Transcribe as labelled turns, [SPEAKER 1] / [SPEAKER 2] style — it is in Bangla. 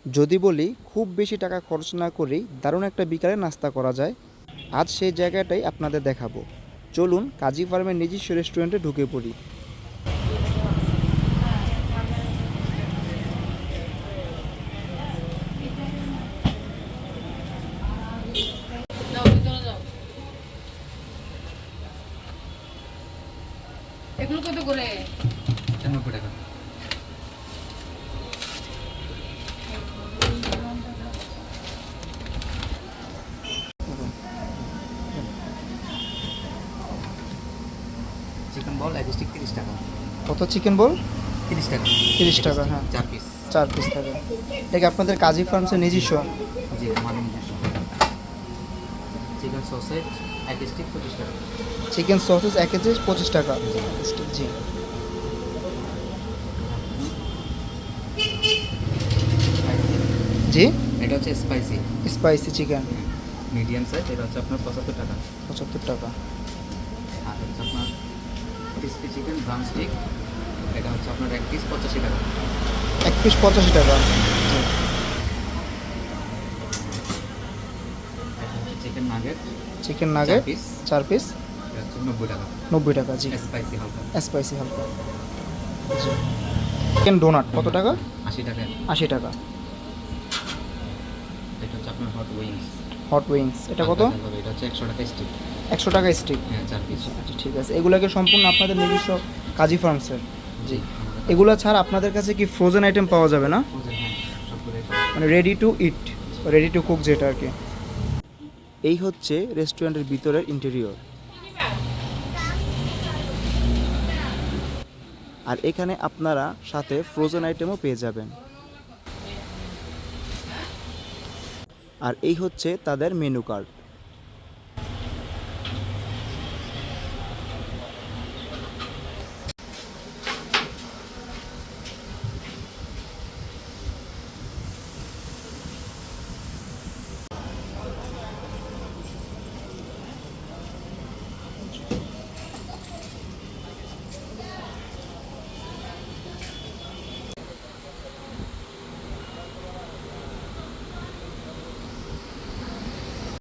[SPEAKER 1] যদি বলি খুব বেশি টাকা খরচ না করেই দারুণ একটা বিকালে নাস্তা করা যায়, আজ সেই জায়গাটাই আপনাদের দেখাবো। চলুন কাজী ফার্মের নিজস্ব রেস্টুরেন্টে ঢুকে পড়ি।
[SPEAKER 2] এগুলো কত করে?
[SPEAKER 3] 90 টাকা। চিকেন বল এক স্টিক 30 টাকা।
[SPEAKER 1] কত চিকেন বল?
[SPEAKER 3] 30 টাকা।
[SPEAKER 1] 30 টাকা, হ্যাঁ।
[SPEAKER 3] 4 পিস।
[SPEAKER 1] 4 পিস থাকে। এটা কি আপনাদের কাজী ফার্মসের নিজস্ব?
[SPEAKER 3] জি, আমাদের নিজস্ব। চিকেন সসেজ এক স্টিক 25 টাকা।
[SPEAKER 1] চিকেন সসেস 1 কেজি 25 টাকা স্টিক, জি। জি,
[SPEAKER 3] এটা হচ্ছে spicy
[SPEAKER 1] spicy chicken
[SPEAKER 3] medium size, এটা হচ্ছে আপনার 75 টাকা।
[SPEAKER 1] 75 টাকা।
[SPEAKER 3] আর হচ্ছে আপনার ক্রিসপি চিকেন ড্রাম স্টিক, এটা হচ্ছে আপনার এক পিস 85 টাকা।
[SPEAKER 1] 1 পিস 85 টাকা, জি।
[SPEAKER 3] Chicken nugget
[SPEAKER 1] chicken nugget 4 piece
[SPEAKER 3] এটা হচ্ছে 90 টাকা।
[SPEAKER 1] 90 টাকা, জি।
[SPEAKER 3] স্পাইসি হালকা
[SPEAKER 1] স্পাইসি হালকা, জি। চিকেন ডোনাট কত টাকা?
[SPEAKER 3] 80 টাকা।
[SPEAKER 1] 80 টাকা।
[SPEAKER 3] এটা হচ্ছে আপনার হট উইংস।
[SPEAKER 1] হট উইংস এটা কত?
[SPEAKER 3] এটা হচ্ছে 100 টাকা স্টিক।
[SPEAKER 1] 100 টাকা স্টিক,
[SPEAKER 3] হ্যাঁ, 4 পিস।
[SPEAKER 1] আচ্ছা ঠিক আছে। এগুলোকে সম্পূর্ণ আপনাদের নিজস্ব কাজী ফার্মসের?
[SPEAKER 3] জি।
[SPEAKER 1] এগুলো ছাড়া আপনাদের কাছে কি ফ্রোজেন আইটেম পাওয়া যাবে না?
[SPEAKER 3] হ্যাঁ, সবগুলোই
[SPEAKER 1] মানে ready to it, ready to cook যেটা আর কি। এই হচ্ছে রেস্টুরেন্টের ভিতরের ইন্টেরিয়র। আর এখানে আপনারা সাথে ফ্রোজেন আইটেমও পেয়ে যাবেন। আর এই হচ্ছে তাদের মেনু কার্ড।